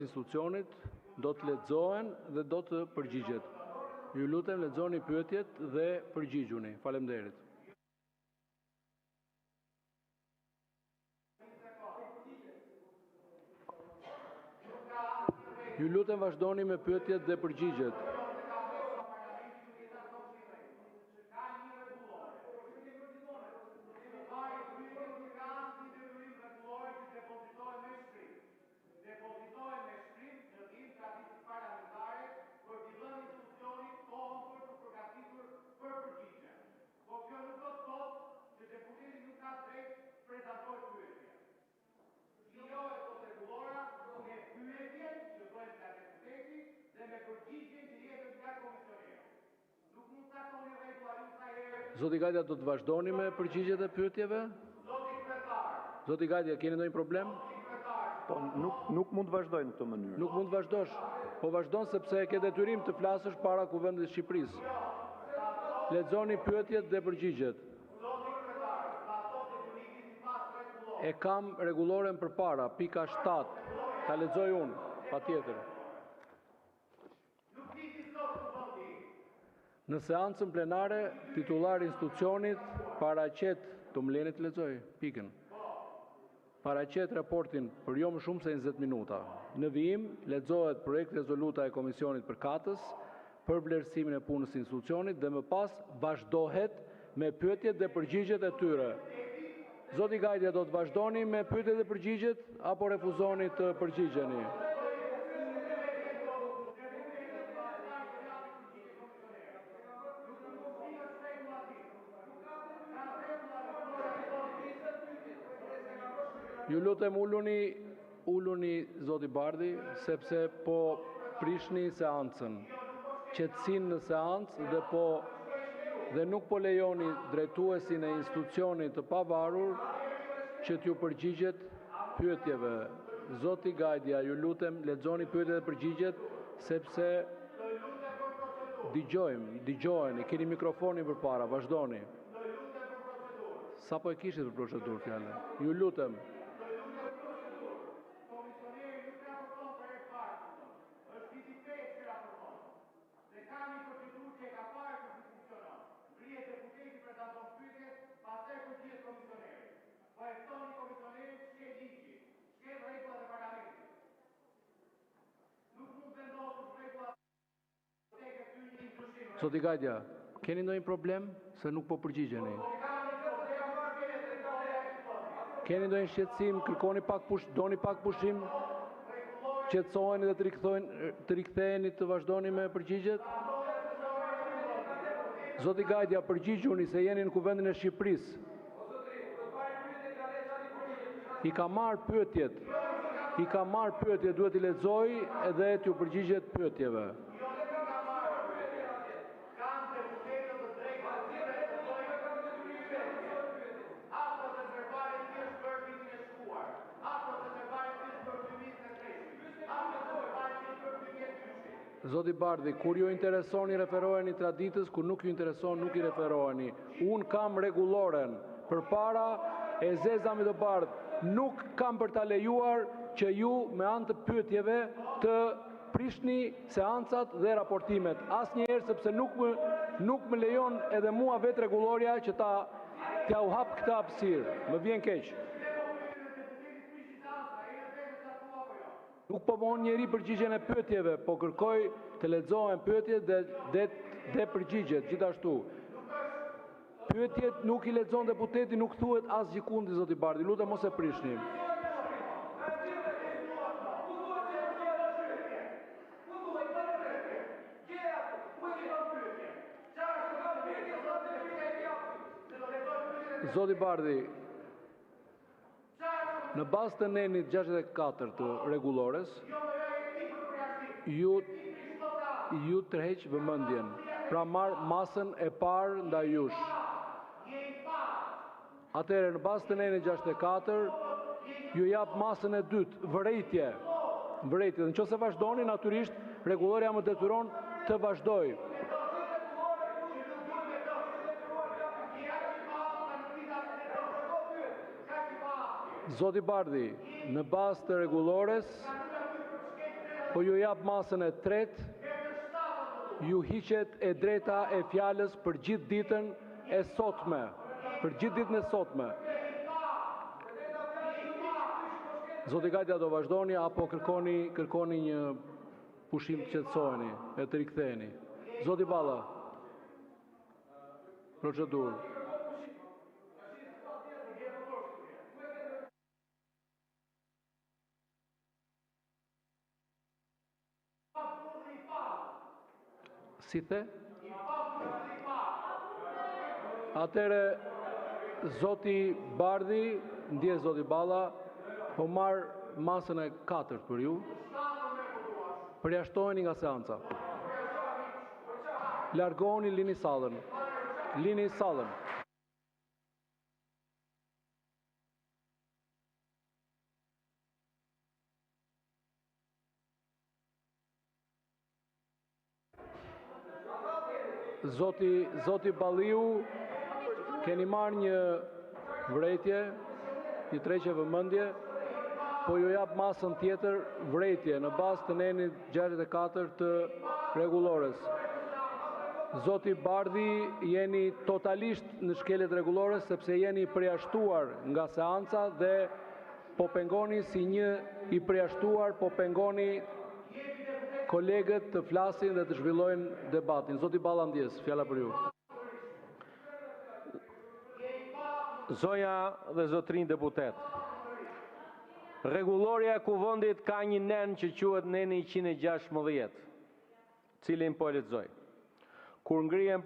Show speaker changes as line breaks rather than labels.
institucionit do të lexohen dhe do të përgjigjet. Ju lutem lexoni pyetjet dhe përgjigjuni. Faleminderit. Ju lutem vazhdoni me pyetjet dhe përgjigjet. Zoti Gajdia, do të vazhdoni me përgjigjet e pyetjeve? Zoti Gajdia, keni ndonjë problem?
Po, nuk mund të vazhdoj në këtë mënyrë.
Nuk mund të vazhdosh. Po vazhdon sepse ke detyrim të flasësh para Kuvendit të Shqipërisë. Lexoni pyetjet dhe përgjigjet. E kam rregulloren përpara, pika 7. Ta lexoj unë, patjetër. Në seancën plenare, titullari i institucionit paraqet, të më leni të lexoj pikën. Paraqet raportin për jo më shumë se 20 minuta. Në vijim lexohet projekt rezoluta e Komisionit për Katës për vlerësimin e punës së institucionit dhe më pas vazhdohet me pyetjet dhe përgjigjet e tyre. Zoti Gajdia, do të vazhdoni me pyetjet dhe përgjigjet apo refuzoni të përgjigjeni? Ju lutem uluni zoti Bardhi, sepse po prishni seancën. Qetësinë në seancë dhe nuk po lejoni drejtuesin e institucionit të pavarur që t'ju përgjigjet pyetjeve. Zoti Gajdia, ju lutem lexoni pyetjet dhe përgjigjet sepse dëgjojeni, keni mikrofonin përpara, vazhdoni. Sa po e kishit për procedurë fjalë? Ju lutem. Zoti Gajdia, keni ndonjë problem se nuk po përgjigjeni? Keni ndonjë shqetësim, doni pak pushim? Qetësoheni dhe të riktheheni të vazhdoni me përgjigjet? Zoti Gajdia, përgjigjuni se jeni në Kuvendin e Shqipërisë. I ka marrë pyetjet, duhet i lexoj edhe t'ju përgjigjet pyetjeve. Zoti Bardhi, kur ju intereson i referoheni traditës, kur nuk ju intereson nuk i referoheni. Unë kam rregulloren përpara e zezami të bardh. Nuk kam për ta lejuar që ju me anë të pyetjeve të prishni seancat dhe raportimet. Asnjëherë, sepse nuk më lejon edhe mua vetë rregulloria që t'ja u hap këtë hapësirë. Më vjen keq. Nuk po mohon njeri përgjigjen e pyetjeve, po kërkoj të lexohen pyetjet dhe përgjigjet gjithashtu. Pyetjet nuk i lexon deputeti, nuk thuhet asgjë kundi, zoti Bardhi. Lutem mos e prishni. Zoti Bardhi, në bazë të nenit 64 të rregullores, ju tërheq vëmendjen. Pra marr masën e parë ndaj jush. Atëherë në bazë të nenit 64 ju jap masën e dytë, vërejtje. Nëse vazhdoni, natyrisht rregulloria më detyron të vazhdoj. Zoti Bardhi, në bazë të rregullores po ju jap masën e tretë, ju hiqet e drejta e fjalës për gjithë ditën e sotme. Për gjithë ditën e sotme. Zoti Gajta, do vazhdoni apo kërkoni një pushim të qetësoheni e të riktheheni? Zoti Balla. Procedurë. Si the? Atëre, Zoti Bardhi, ndjes Zoti Balla, po marr masën e katërt për ju. Përjashtoheni nga seanca. Largohuni, lini sallën. Lini sallën. Zoti Balliu, keni marrë një vrejtje, një tregje vëmendje, po ju jap masën tjetër vrejtje në bazë të nenit 64 të rregullores. Zoti Bardhi, jeni totalisht në shkelet rregullore sepse jeni përjashtuar nga seanca dhe po pengoni si një i përjashtuar, po pengoni kolegët të flasin dhe të zhvillojnë debatin. Zoti Balla, ndjes, fjala për ju.
Zonja dhe zotrin deputet, rregulloria e kuvendit ka një nen që quhet neni 116, cilin po e lexoj. Kur ngrihen